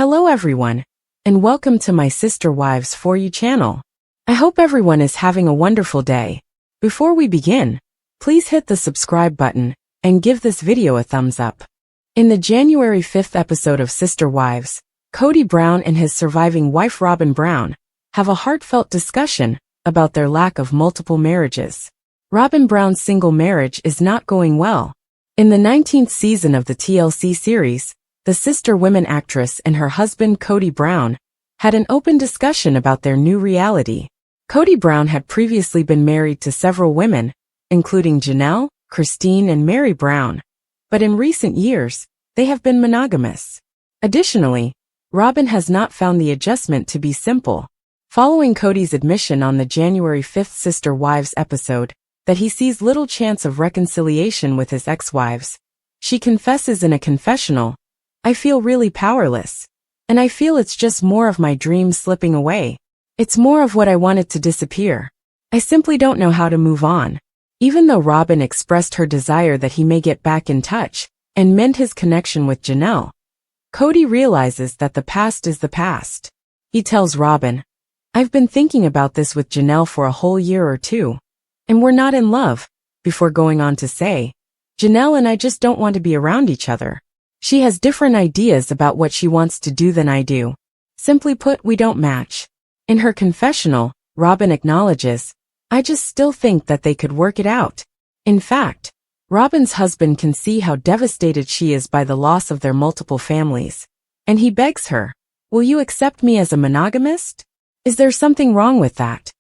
Hello everyone, and welcome to my Sister Wives For You channel. I hope everyone is having a wonderful day. Before we begin, please hit the subscribe button and give this video a thumbs up. In the January 5th episode of Sister Wives, Kody Brown and his surviving wife Robyn Brown have a heartfelt discussion about their lack of multiple marriages. Robyn Brown's single marriage is not going well. In the 19th season of the TLC series, the sister women actress and her husband Kody Brown had an open discussion about their new reality. Kody Brown had previously been married to several women, including Janelle, Christine, and Meri Brown, but in recent years, they have been monogamous. Additionally, Robyn has not found the adjustment to be simple. Following Kody's admission on the January 5th Sister Wives episode that he sees little chance of reconciliation with his ex-wives, she confesses in a confessional, "I feel really powerless. And I feel it's just more of my dreams slipping away. It's more of what I wanted to disappear. I simply don't know how to move on." Even though Robyn expressed her desire that he may get back in touch and mend his connection with Janelle, Kody realizes that the past is the past. He tells Robyn, "I've been thinking about this with Janelle for a whole year or two, and we're not in love," before going on to say, "Janelle and I just don't want to be around each other. She has different ideas about what she wants to do than I do. Simply put, we don't match." In her confessional, Robyn acknowledges, "I just still think that they could work it out." In fact, Robyn's husband can see how devastated she is by the loss of their multiple families, and he begs her, "Will you accept me as a monogamist? Is there something wrong with that?"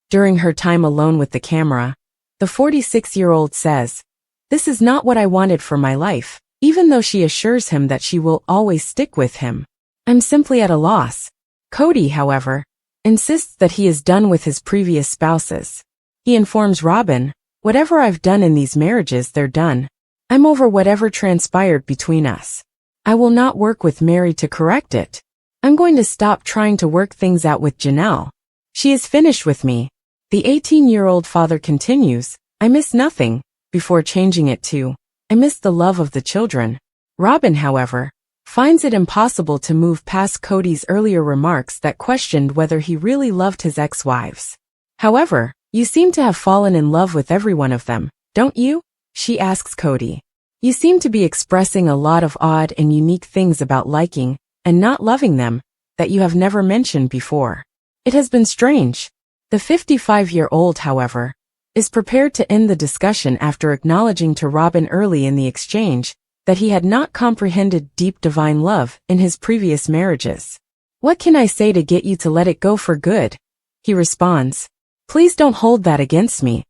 During her time alone with the camera, the 46-year-old says, "This is not what I wanted for my life," even though she assures him that she will always stick with him. "I'm simply at a loss." Kody, however, insists that he is done with his previous spouses. He informs Robyn, "Whatever I've done in these marriages, they're done. I'm over whatever transpired between us. I will not work with Meri to correct it. I'm going to stop trying to work things out with Janelle. She is finished with me." The 18-year-old father continues, "I miss nothing," before changing it to, "I miss the love of the children." Robyn, however, finds it impossible to move past Kody's earlier remarks that questioned whether he really loved his ex-wives. "However, you seem to have fallen in love with every one of them, don't you?" she asks Kody. "You seem to be expressing a lot of odd and unique things about liking and not loving them that you have never mentioned before. It has been strange." The 55-year-old, however, is prepared to end the discussion after acknowledging to Robyn early in the exchange that he had not comprehended deep divine love in his previous marriages. "What can I say to get you to let it go for good?" he responds. "Please don't hold that against me.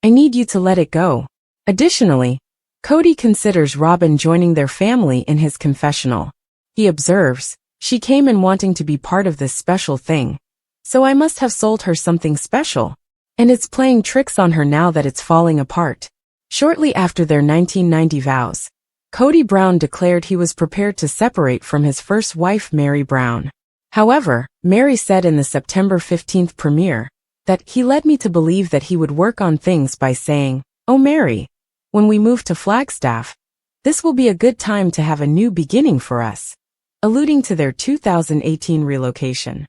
I need you to let it go." Additionally, Kody considers Robyn joining their family in his confessional. He observes, "She came in wanting to be part of this special thing, so I must have sold her something special. And it's playing tricks on her now that it's falling apart." Shortly after their 1990 vows, Kody Brown declared he was prepared to separate from his first wife Meri Brown. However, Meri said in the September 15th premiere that he led me to believe that he would work on things by saying, "Oh Meri, when we move to Flagstaff, this will be a good time to have a new beginning for us," alluding to their 2018 relocation.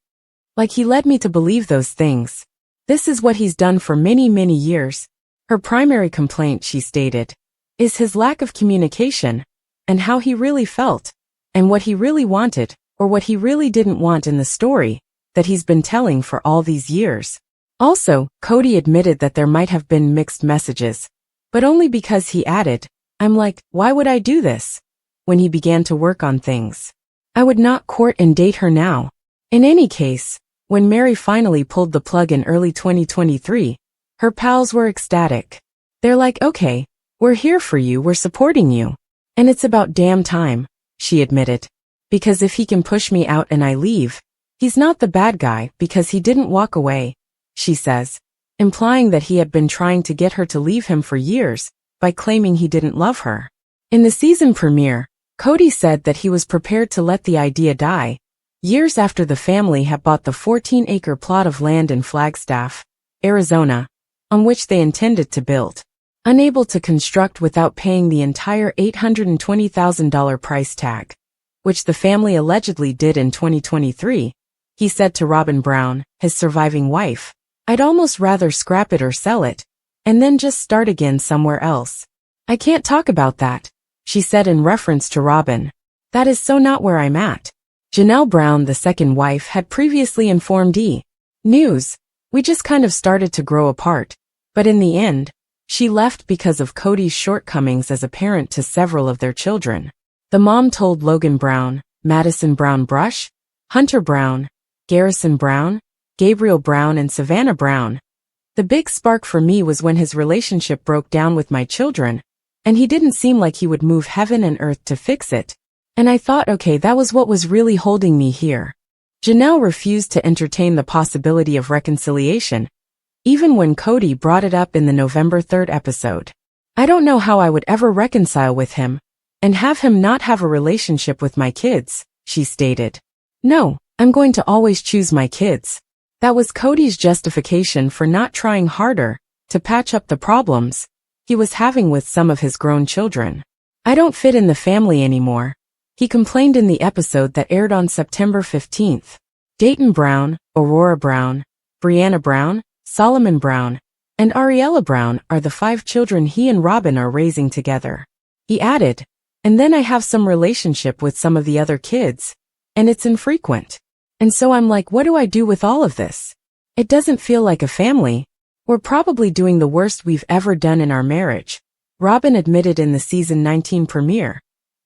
"Like he led me to believe those things. This is what he's done for many, many years." Her primary complaint, she stated, is his lack of communication and how he really felt and what he really wanted or what he really didn't want in the story that he's been telling for all these years. Also, Kody admitted that there might have been mixed messages, but only because he added, "I'm like, why would I do this?" when he began to work on things. "I would not court and date her now." In any case, when Meri finally pulled the plug in early 2023, her pals were ecstatic. They're like, "Okay, we're here for you, we're supporting you. And it's about damn time," she admitted. "Because if he can push me out and I leave, he's not the bad guy because he didn't walk away," she says, implying that he had been trying to get her to leave him for years by claiming he didn't love her. In the season premiere, Kody said that he was prepared to let the idea die, years after the family had bought the 14-acre plot of land in Flagstaff, Arizona, on which they intended to build. Unable to construct without paying the entire $820,000 price tag, which the family allegedly did in 2023, he said to Robyn Brown, his surviving wife, "I'd almost rather scrap it or sell it, and then just start again somewhere else." "I can't talk about that," she said in reference to Robyn. "That is so not where I'm at." Janelle Brown, the second wife, had previously informed E! News, "We just kind of started to grow apart, but in the end, she left because of Kody's shortcomings as a parent to several of their children." The mom told Logan Brown, Madison Brown Brush, Hunter Brown, Garrison Brown, Gabriel Brown and Savannah Brown, "The big spark for me was when his relationship broke down with my children, and he didn't seem like he would move heaven and earth to fix it. And I thought, okay, that was what was really holding me here." Janelle refused to entertain the possibility of reconciliation, even when Kody brought it up in the November 3rd episode. "I don't know how I would ever reconcile with him, and have him not have a relationship with my kids," she stated. "No, I'm going to always choose my kids." That was Kody's justification for not trying harder to patch up the problems he was having with some of his grown children. "I don't fit in the family anymore," he complained in the episode that aired on September 15th. Dayton Brown, Aurora Brown, Brianna Brown, Solomon Brown, and Ariella Brown are the 5 children he and Robyn are raising together. He added, "And then I have some relationship with some of the other kids, and it's infrequent. And so I'm like, what do I do with all of this? It doesn't feel like a family. We're probably doing the worst we've ever done in our marriage," Robyn admitted in the season 19 premiere,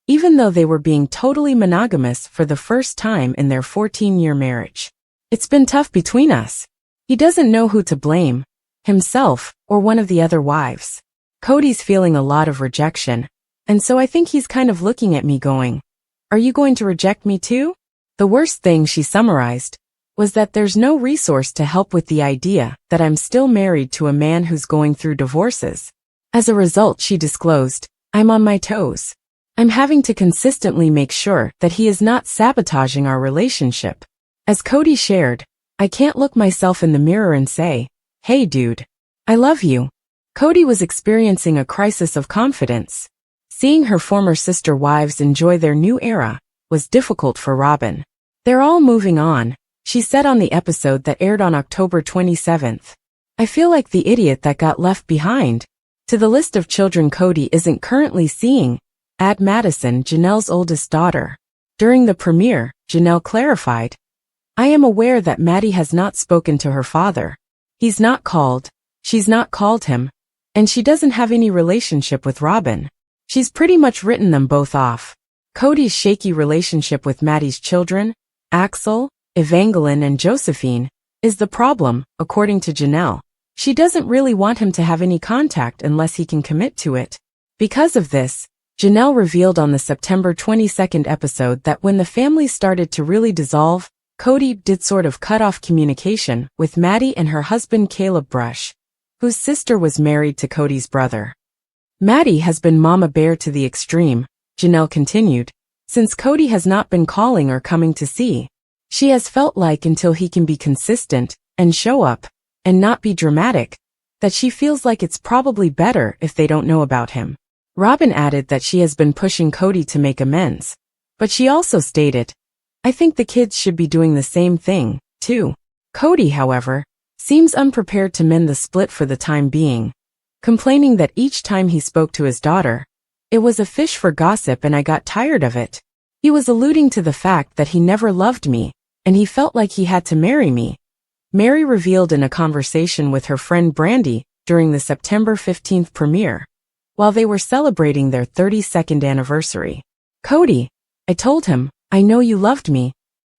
even though they were being totally monogamous for the first time in their 14-year marriage. "It's been tough between us. He doesn't know who to blame, himself or one of the other wives. Kody's feeling a lot of rejection, and so I think he's kind of looking at me going, 'Are you going to reject me too?' The worst thing," she summarized, "was that there's no resource to help with the idea that I'm still married to a man who's going through divorces. As a result," she disclosed, "I'm on my toes. I'm having to consistently make sure that he is not sabotaging our relationship." As Kody shared, "I can't look myself in the mirror and say, 'Hey dude, I love you.'" Kody was experiencing a crisis of confidence. Seeing her former sister wives enjoy their new era was difficult for Robyn. "They're all moving on," she said on the episode that aired on October 27th. "I feel like the idiot that got left behind." To the list of children Kody isn't currently seeing, add Madison, Janelle's oldest daughter. During the premiere, Janelle clarified, "I am aware that Maddie has not spoken to her father. He's not called, she's not called him, and she doesn't have any relationship with Robyn. She's pretty much written them both off." Kody's shaky relationship with Maddie's children, Axel, Evangeline and Josephine, is the problem, according to Janelle. She doesn't really want him to have any contact unless he can commit to it. Because of this, Janelle revealed on the September 22nd episode that when the family started to really dissolve, Kody did sort of cut off communication with Maddie and her husband Caleb Brush, whose sister was married to Kody's brother. "Maddie has been mama bear to the extreme," Janelle continued, "since Kody has not been calling or coming to see. She has felt like until he can be consistent and show up and not be dramatic, that she feels like it's probably better if they don't know about him." Robyn added that she has been pushing Kody to make amends, but she also stated, "I think the kids should be doing the same thing, too." Kody, however, seems unprepared to mend the split for the time being, complaining that each time he spoke to his daughter, it was a fish for gossip and I got tired of it. He was alluding to the fact that he never loved me, and he felt like he had to marry me, Meri revealed in a conversation with her friend Brandy during the September 15th premiere, while they were celebrating their 32nd anniversary. "Kody, I told him, I know you loved me."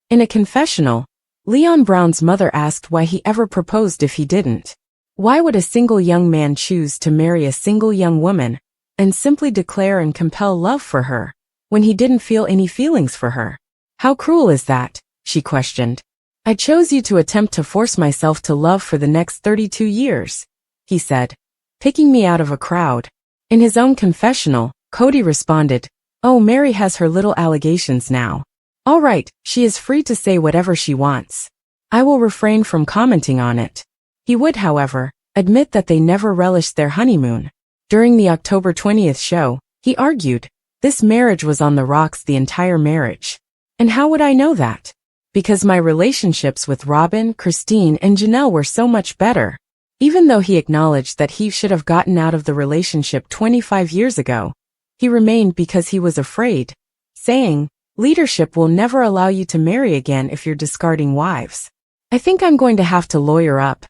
In a confessional, Leon Brown's mother asked why he ever proposed if he didn't. Why would a single young man choose to marry a single young woman and simply declare and compel love for her when he didn't feel any feelings for her? "How cruel is that?" she questioned. "I chose you to attempt to force myself to love for the next 32 years, he said, picking me out of a crowd. In his own confessional, Kody responded, "Oh, Meri has her little allegations now. All right, she is free to say whatever she wants. I will refrain from commenting on it." He would, however, admit that they never relished their honeymoon. During the October 20th show, he argued, This marriage was on the rocks the entire marriage. And how would I know that? Because my relationships with Robyn, Christine, and Janelle were so much better. Even though he acknowledged that he should have gotten out of the relationship 25 years ago, he remained because he was afraid, saying, "Leadership will never allow you to marry again if you're discarding wives." "I think I'm going to have to lawyer up,"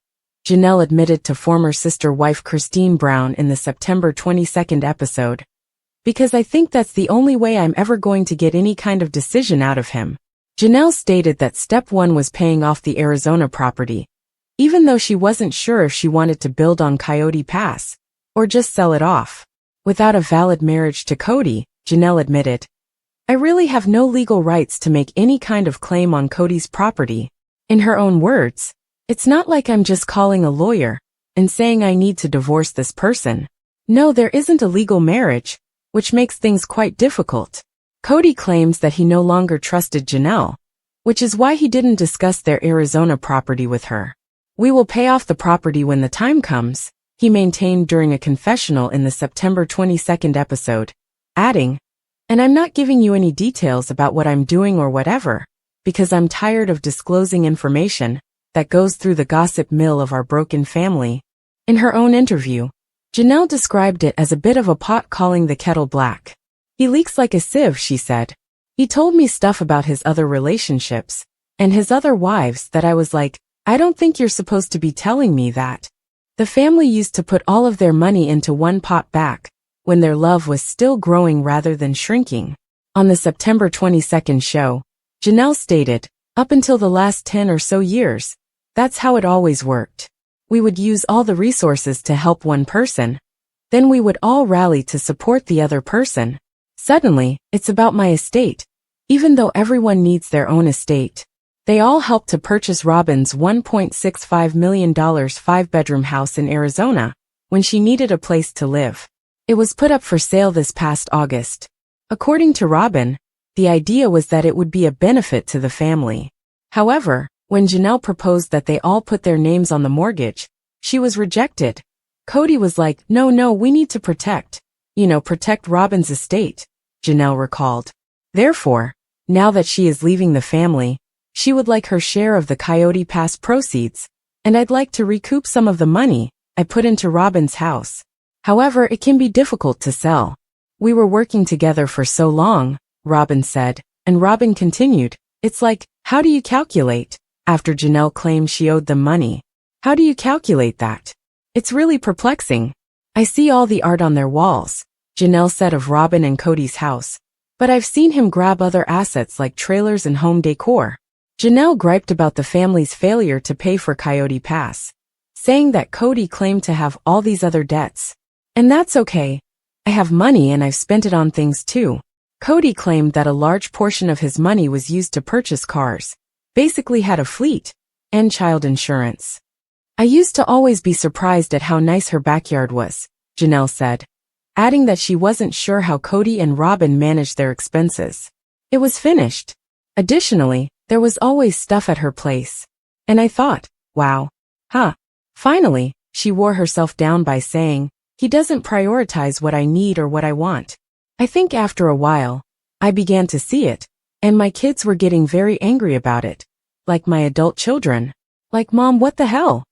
Janelle admitted to former sister-wife Christine Brown in the September 22nd episode, "because I think that's the only way I'm ever going to get any kind of decision out of him." Janelle stated that step one was paying off the Arizona property, even though she wasn't sure if she wanted to build on Coyote Pass, or just sell it off. Without a valid marriage to Kody, Janelle admitted, "I really have no legal rights to make any kind of claim on Kody's property." In her own words, "It's not like I'm just calling a lawyer and saying I need to divorce this person. No, there isn't a legal marriage, which makes things quite difficult." Kody claims that he no longer trusted Janelle, which is why he didn't discuss their Arizona property with her. "We will pay off the property when the time comes," he maintained during a confessional in the September 22nd episode, adding, "And I'm not giving you any details about what I'm doing or whatever, because I'm tired of disclosing information that goes through the gossip mill of our broken family." In her own interview, Janelle described it as a bit of a pot calling the kettle black. "He leaks like a sieve," she said. "He told me stuff about his other relationships and his other wives that I was like, I don't think you're supposed to be telling me that." The family used to put all of their money into one pot back when their love was still growing rather than shrinking. On the September 22nd show, Janelle stated, "Up until the last 10 or so years, that's how it always worked. We would use all the resources to help one person. Then we would all rally to support the other person. Suddenly, it's about my estate, even though everyone needs their own estate." They all helped to purchase Robyn's $1.65 million 5-bedroom house in Arizona when she needed a place to live. It was put up for sale this past August. According to Robyn, the idea was that it would be a benefit to the family. However, when Janelle proposed that they all put their names on the mortgage, she was rejected. Kody was like, no, we need to protect Robyn's estate," Janelle recalled. Therefore, now that she is leaving the family, she would like her share of the Coyote Pass proceeds, "And I'd like to recoup some of the money I put into Robyn's house. However, it can be difficult to sell. We were working together for so long," Robyn said, and Robyn continued, "It's like, how do you calculate?" After Janelle claimed she owed them money. "How do you calculate that? It's really perplexing. I see all the art on their walls," Janelle said of Robyn and Kody's house, "but I've seen him grab other assets like trailers and home decor." Janelle griped about the family's failure to pay for Coyote Pass, saying that Kody claimed to have all these other debts. "And that's okay. I have money and I've spent it on things too." Kody claimed that a large portion of his money was used to purchase cars, basically had a fleet, and child insurance. "I used to always be surprised at how nice her backyard was," Janelle said, adding that she wasn't sure how Kody and Robyn managed their expenses. "It was finished. Additionally, there was always stuff at her place. And I thought, wow. Finally, she wore herself down by saying, "He doesn't prioritize what I need or what I want." I think after a while, I began to see it, and my kids were getting very angry about it. Like my adult children. Like, "Mom, what the hell?"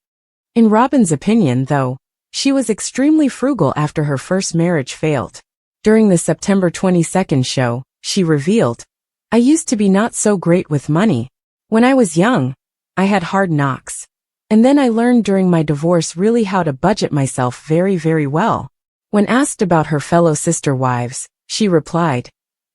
In Robyn's opinion, though, she was extremely frugal after her first marriage failed. During the September 22nd show, she revealed, "I used to be not so great with money. When I was young, I had hard knocks. And then I learned during my divorce really how to budget myself very, very well." When asked about her fellow sister wives, she replied,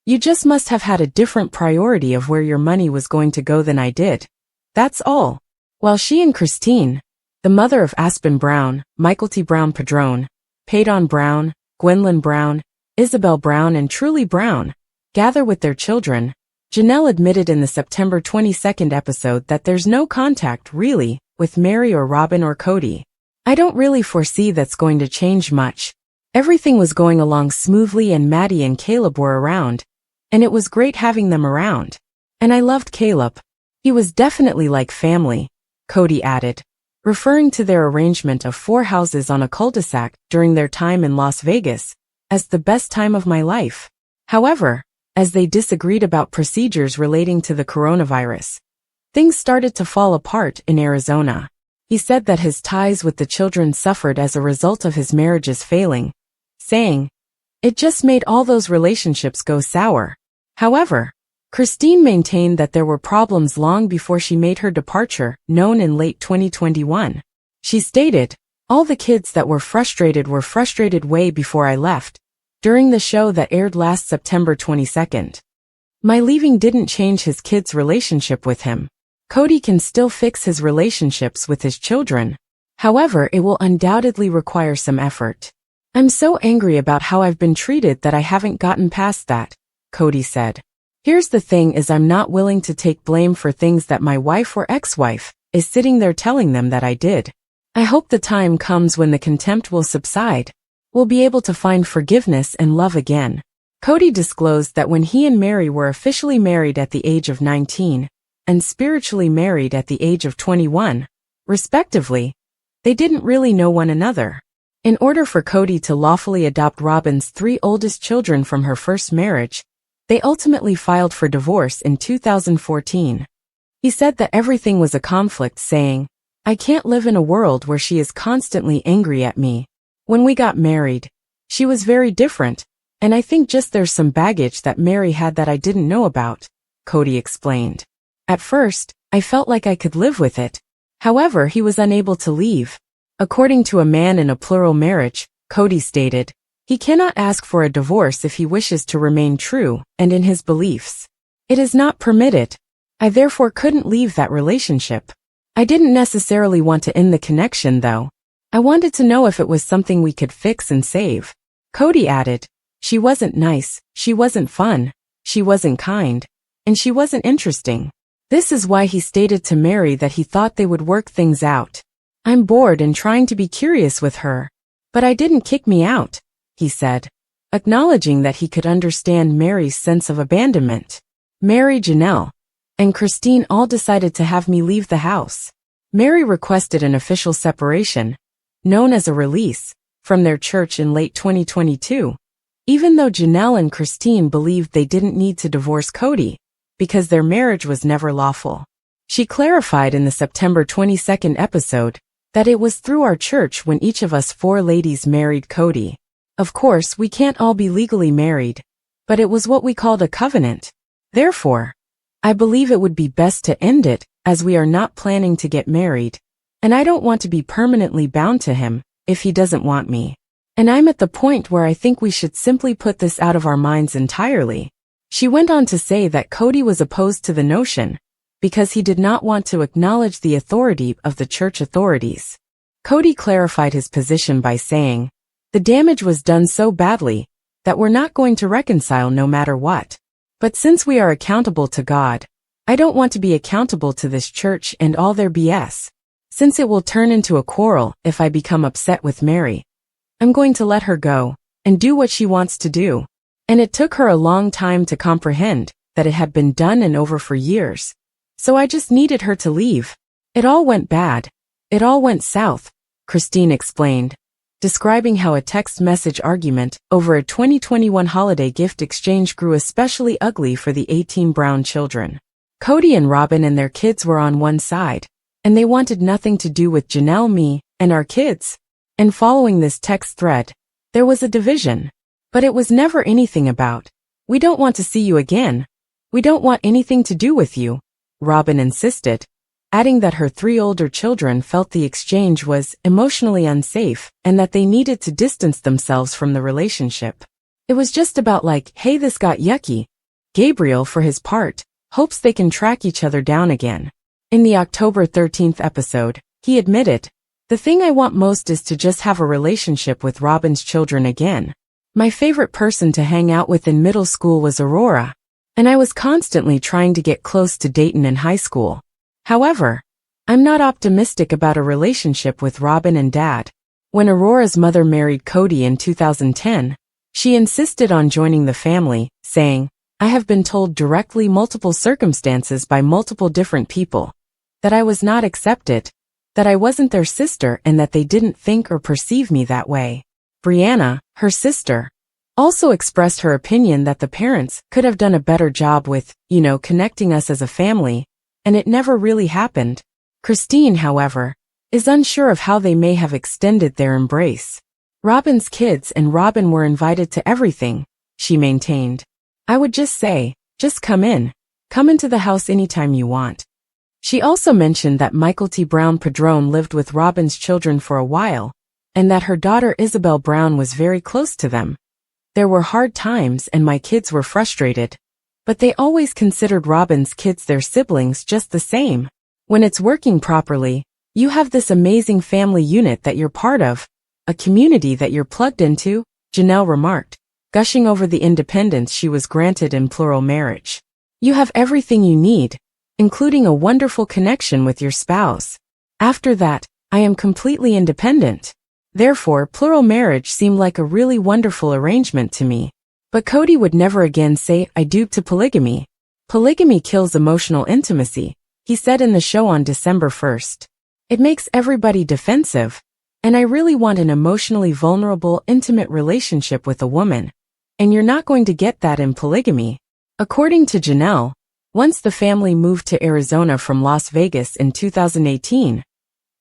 "You just must have had a different priority of where your money was going to go than I did. That's all." While she and Christine, the mother of Aspen Brown, Michael T. Brown Padrone, Paydon Brown, Gwendolyn Brown, Isabel Brown and Truly Brown, gather with their children, Janelle admitted in the September 22nd episode that there's no contact, really, with Meri or Robyn or Kody. "I don't really foresee that's going to change much. Everything was going along smoothly and Maddie and Caleb were around, and it was great having them around. And I loved Caleb. He was definitely like family," Kody added, referring to their arrangement of 4 houses on a cul-de-sac during their time in Las Vegas as the best time of my life. However, as they disagreed about procedures relating to the coronavirus, things started to fall apart in Arizona. He said that his ties with the children suffered as a result of his marriages failing, saying, "It just made all those relationships go sour." However, Christine maintained that there were problems long before she made her departure, known in late 2021. She stated, "All the kids that were frustrated way before I left," during the show that aired last September 22nd. "My leaving didn't change his kids' relationship with him. Kody can still fix his relationships with his children. However, it will undoubtedly require some effort. I'm so angry about how I've been treated that I haven't gotten past that," Kody said. "Here's the thing is I'm not willing to take blame for things that my wife or ex-wife is sitting there telling them that I did. I hope the time comes when the contempt will subside. We'll be able to find forgiveness and love again." Kody disclosed that when he and Meri were officially married at the age of 19 and spiritually married at the age of 21, respectively, they didn't really know one another. In order for Kody to lawfully adopt Robyn's 3 oldest children from her first marriage, they ultimately filed for divorce in 2014. He said that everything was a conflict, saying, "I can't live in a world where she is constantly angry at me. When we got married, she was very different, and I think just there's some baggage that Meri had that I didn't know about," Kody explained. "At first, I felt like I could live with it. However, he was unable to leave." According to a man in a plural marriage, Kody stated, he cannot ask for a divorce if he wishes to remain true and in his beliefs. "It is not permitted. I therefore couldn't leave that relationship. I didn't necessarily want to end the connection though. I wanted to know if it was something we could fix and save." Kody added, "She wasn't nice, she wasn't fun, she wasn't kind, and she wasn't interesting. This is why he stated to Meri that he thought they would work things out. I'm bored and trying to be curious with her. But I didn't kick me out," he said, acknowledging that he could understand Meri's sense of abandonment. "Meri, Janelle, and Christine all decided to have me leave the house. Meri requested an official separation, known as a release, from their church in late 2022, even though Janelle and Christine believed they didn't need to divorce Kody, because their marriage was never lawful. She clarified in the September 22nd episode that it was through our church when each of us 4 ladies married Kody. Of course, we can't all be legally married, but it was what we called a covenant. Therefore, I believe it would be best to end it, as we are not planning to get married, and I don't want to be permanently bound to him if he doesn't want me. And I'm at the point where I think we should simply put this out of our minds entirely." She went on to say that Kody was opposed to the notion because he did not want to acknowledge the authority of the church authorities. Kody clarified his position by saying, "The damage was done so badly that we're not going to reconcile no matter what. But since we are accountable to God, I don't want to be accountable to this church and all their BS. Since it will turn into a quarrel if I become upset with Meri, I'm going to let her go and do what she wants to do. And it took her a long time to comprehend that it had been done and over for years. So I just needed her to leave. It all went bad. It all went south," Christine explained, describing how a text message argument over a 2021 holiday gift exchange grew especially ugly for the 18 Brown children. Kody and Robyn and their kids were on one side, and they wanted nothing to do with Janelle, me, and our kids. And following this text thread, there was a division. But it was never anything about, "We don't want to see you again. We don't want anything to do with you," Robyn insisted, adding that her 3 older children felt the exchange was emotionally unsafe and that they needed to distance themselves from the relationship. It was just about like, "Hey, this got yucky." Gabriel, for his part, hopes they can track each other down again. In the October 13th episode, he admitted, "The thing I want most is to just have a relationship with Robyn's children again. My favorite person to hang out with in middle school was Aurora, and I was constantly trying to get close to Dayton in high school. However, I'm not optimistic about a relationship with Robyn and Dad." When Aurora's mother married Kody in 2010, she insisted on joining the family, saying, "I have been told directly multiple circumstances by multiple different people that I was not accepted, that I wasn't their sister and that they didn't think or perceive me that way." Brianna, her sister, also expressed her opinion that the parents could have done a better job with, connecting us as a family, and it never really happened. Christine, however, is unsure of how they may have extended their embrace. Robyn's kids and Robyn were invited to everything, she maintained. I would just say, just come into the house anytime you want. She also mentioned that Michael T. Brown Padron lived with Robyn's children for a while, and that her daughter Isabel Brown was very close to them. There were hard times and my kids were frustrated, but they always considered Robyn's kids their siblings just the same. When it's working properly, you have this amazing family unit that you're part of, a community that you're plugged into, Janelle remarked, gushing over the independence she was granted in plural marriage. You have everything you need, including a wonderful connection with your spouse. After that, I am completely independent. Therefore, plural marriage seemed like a really wonderful arrangement to me. But Kody would never again say I do to polygamy. Polygamy kills emotional intimacy, he said in the show on December 1st. It makes everybody defensive, and I really want an emotionally vulnerable, intimate relationship with a woman. And you're not going to get that in polygamy. According to Janelle, once the family moved to Arizona from Las Vegas in 2018,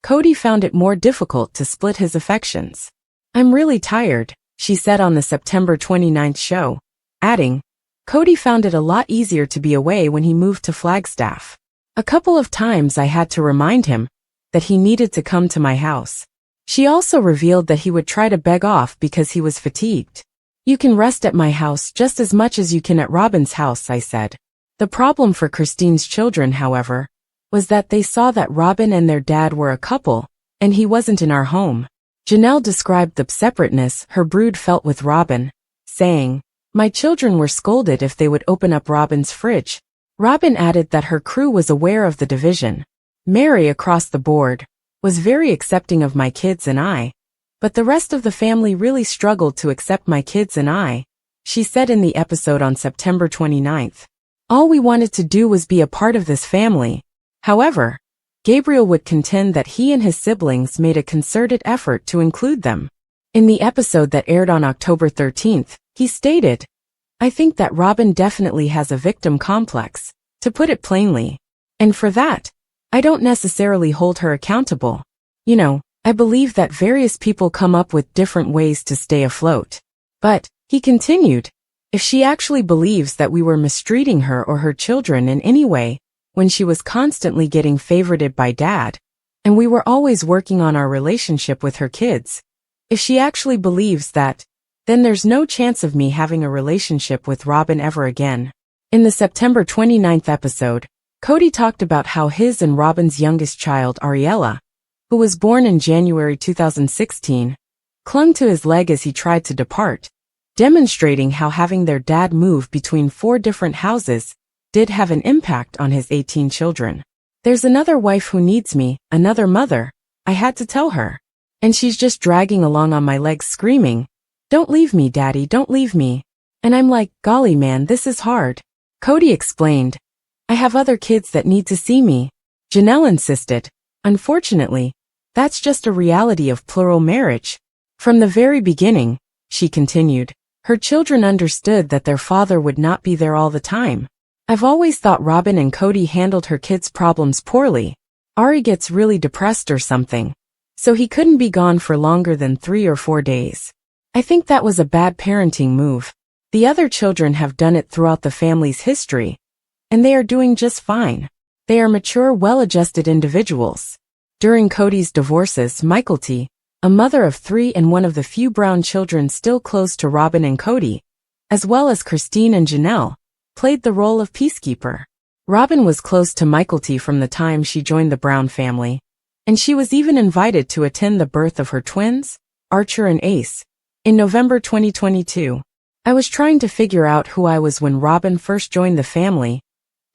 Kody found it more difficult to split his affections. I'm really tired, she said on the September 29th show, adding, Kody found it a lot easier to be away when he moved to Flagstaff. A couple of times I had to remind him that he needed to come to my house. She also revealed that he would try to beg off because he was fatigued. You can rest at my house just as much as you can at Robyn's house, I said. The problem for Christine's children, however, was that they saw that Robyn and their dad were a couple, and he wasn't in our home. Janelle described the separateness her brood felt with Robyn, saying, my children were scolded if they would open up Robyn's fridge. Robyn added that her crew was aware of the division. Meri, across the board, was very accepting of my kids and I, but the rest of the family really struggled to accept my kids and I, she said in the episode on September 29th. All we wanted to do was be a part of this family. However, Gabriel would contend that he and his siblings made a concerted effort to include them. In the episode that aired on October 13th, he stated, I think that Robyn definitely has a victim complex, to put it plainly. And for that, I don't necessarily hold her accountable. I believe that various people come up with different ways to stay afloat. But, he continued, if she actually believes that we were mistreating her or her children in any way, when she was constantly getting favorited by dad, and we were always working on our relationship with her kids, if she actually believes that, then there's no chance of me having a relationship with Robyn ever again. In the September 29th episode, Kody talked about how his and Robyn's youngest child, Ariella, who was born in January 2016, clung to his leg as he tried to depart, demonstrating how having their dad move between 4 different houses did have an impact on his 18 children. There's another wife who needs me, another mother, I had to tell her. And she's just dragging along on my legs screaming, don't leave me, daddy, don't leave me. And I'm like, golly man, this is hard. Kody explained, I have other kids that need to see me. Janelle insisted, unfortunately, that's just a reality of plural marriage. From the very beginning, she continued, her children understood that their father would not be there all the time. I've always thought Robyn and Kody handled her kids' problems poorly. Ari gets really depressed or something, so he couldn't be gone for longer than 3 or 4 days. I think that was a bad parenting move. The other children have done it throughout the family's history, and they are doing just fine. They are mature, well-adjusted individuals. During Kody's divorces, Michael T., a mother of 3 and one of the few Brown children still close to Robyn and Kody, as well as Christine and Janelle, played the role of peacekeeper. Robyn was close to Michael T. from the time she joined the Brown family, and she was even invited to attend the birth of her twins, Archer and Ace, in November 2022. I was trying to figure out who I was when Robyn first joined the family,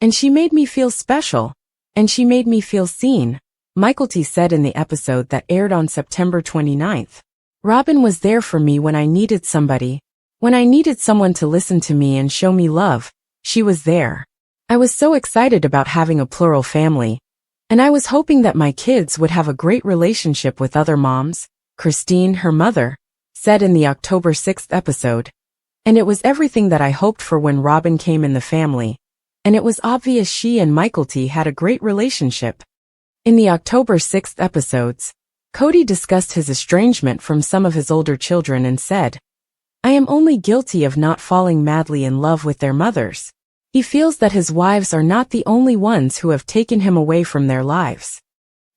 and she made me feel special, and she made me feel seen, Michael T. said in the episode that aired on September 29th. Robyn was there for me when I needed somebody. When I needed someone to listen to me and show me love, she was there. I was so excited about having a plural family, and I was hoping that my kids would have a great relationship with other moms, Christine, her mother, said in the October 6th episode. And it was everything that I hoped for when Robyn came in the family. And it was obvious she and Michael had a great relationship. In the October 6th episodes, Kody discussed his estrangement from some of his older children and said, "I am only guilty of not falling madly in love with their mothers." He feels that his wives are not the only ones who have taken him away from their lives.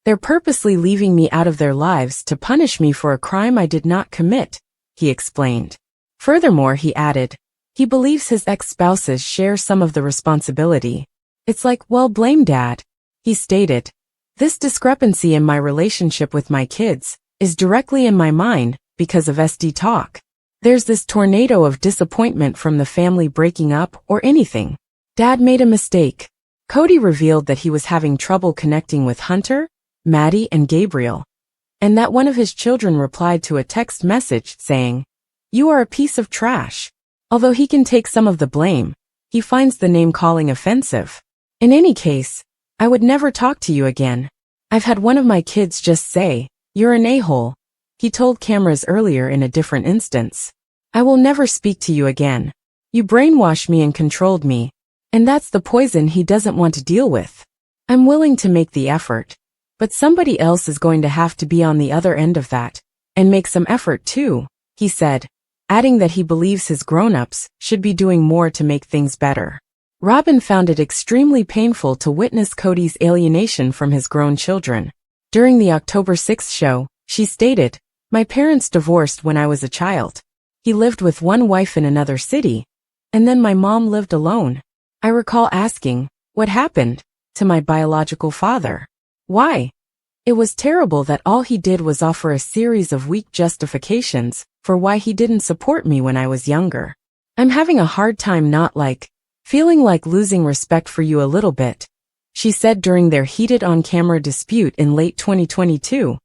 "They're purposely leaving me out of their lives to punish me for a crime I did not commit," he explained. Furthermore, he added, he believes his ex-spouses share some of the responsibility. "It's like, well, blame Dad," he stated. "This discrepancy in my relationship with my kids is directly in my mind because of SD talk. There's this tornado of disappointment from the family breaking up or anything. Dad made a mistake." Kody revealed that he was having trouble connecting with Hunter, Maddie, and Gabriel, and that one of his children replied to a text message saying, "You are a piece of trash." Although he can take some of the blame, he finds the name-calling offensive. "In any case, I would never talk to you again. I've had one of my kids just say, 'You're an a-hole,'" he told cameras earlier in a different instance. "I will never speak to you again. You brainwashed me and controlled me, and that's the poison he doesn't want to deal with. I'm willing to make the effort, but somebody else is going to have to be on the other end of that, and make some effort too," he said, adding that he believes his grown-ups should be doing more to make things better. Robyn found it extremely painful to witness Kody's alienation from his grown children. During the October 6th show, she stated, "My parents divorced when I was a child. He lived with one wife in another city, and then my mom lived alone. I recall asking, 'What happened?' to my biological father. Why? It was terrible that all he did was offer a series of weak justifications for why he didn't support me when I was younger. I'm having a hard time feeling like losing respect for you a little bit," she said during their heated on-camera dispute in late 2022,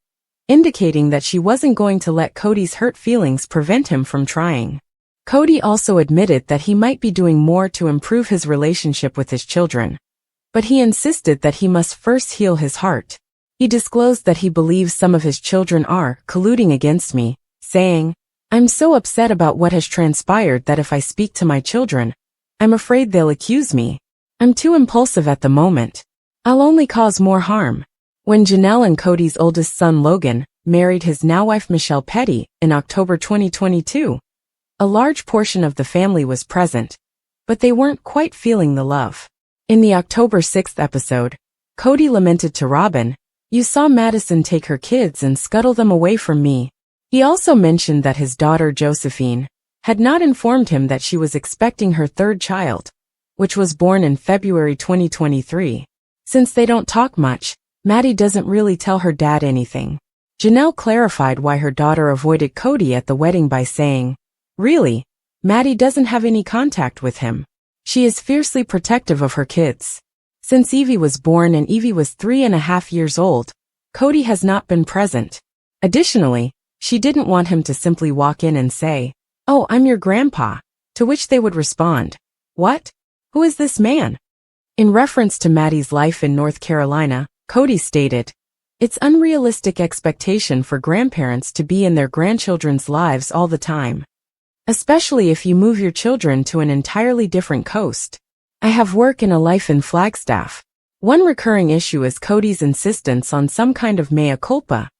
indicating that she wasn't going to let Kody's hurt feelings prevent him from trying. Kody also admitted that he might be doing more to improve his relationship with his children, but he insisted that he must first heal his heart. He disclosed that he believes some of his children are colluding against me, saying, "I'm so upset about what has transpired that if I speak to my children, I'm afraid they'll accuse me. I'm too impulsive at the moment. I'll only cause more harm." When Janelle and Kody's oldest son Logan married his now-wife Michelle Petty in October 2022, a large portion of the family was present, but they weren't quite feeling the love. In the October 6th episode, Kody lamented to Robyn, "You saw Madison take her kids and scuttle them away from me." He also mentioned that his daughter Josephine had not informed him that she was expecting her third child, which was born in February 2023. Since they don't talk much, Maddie doesn't really tell her dad anything. Janelle clarified why her daughter avoided Kody at the wedding by saying, "Really, Maddie doesn't have any contact with him. She is fiercely protective of her kids. Since Evie was born and Evie was 3.5 years old, Kody has not been present. Additionally, she didn't want him to simply walk in and say, 'Oh, I'm your grandpa,' to which they would respond, 'What? Who is this man?'" In reference to Maddie's life in North Carolina, Kody stated, "It's unrealistic expectation for grandparents to be in their grandchildren's lives all the time, especially if you move your children to an entirely different coast. I have work and a life in Flagstaff." One recurring issue is Kody's insistence on some kind of mea culpa,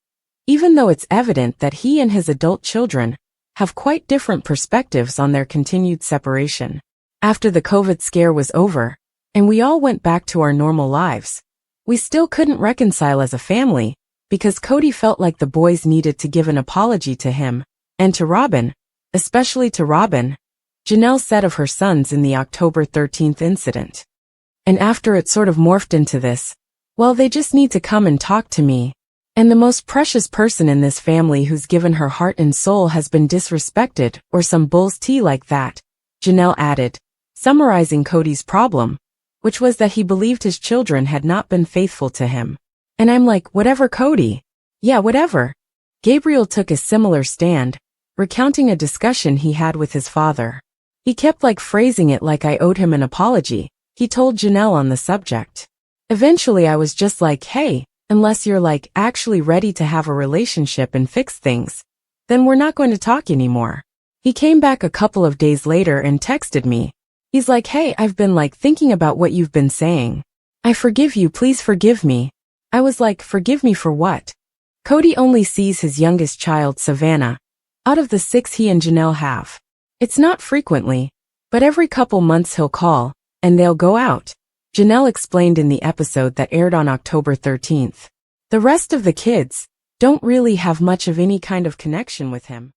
even though it's evident that he and his adult children have quite different perspectives on their continued separation. After the COVID scare was over, and we all went back to our normal lives, we still couldn't reconcile as a family, because Kody felt like the boys needed to give an apology to him, and to Robyn, especially to Robyn, Janelle said of her sons in the October 13th incident. "And after it sort of morphed into this, well, they just need to come and talk to me. And the most precious person in this family who's given her heart and soul has been disrespected, or some bull's tea like that," Janelle added, summarizing Kody's problem, which was that he believed his children had not been faithful to him. "And I'm like, whatever, Kody. Yeah, whatever." Gabriel took a similar stand, recounting a discussion he had with his father. "He kept phrasing it like I owed him an apology," he told Janelle on the subject. "Eventually I was just like, hey, unless you're actually ready to have a relationship and fix things, then we're not going to talk anymore." He came back a couple of days later and texted me. He's like, "Hey, I've been thinking about what you've been saying. I forgive you, please forgive me." I was like, "Forgive me for what?" Kody only sees his youngest child, Savannah, out of the 6 he and Janelle have. It's not frequently, but every couple months he'll call, and they'll go out. Janelle explained in the episode that aired on October 13th. The rest of the kids don't really have much of any kind of connection with him.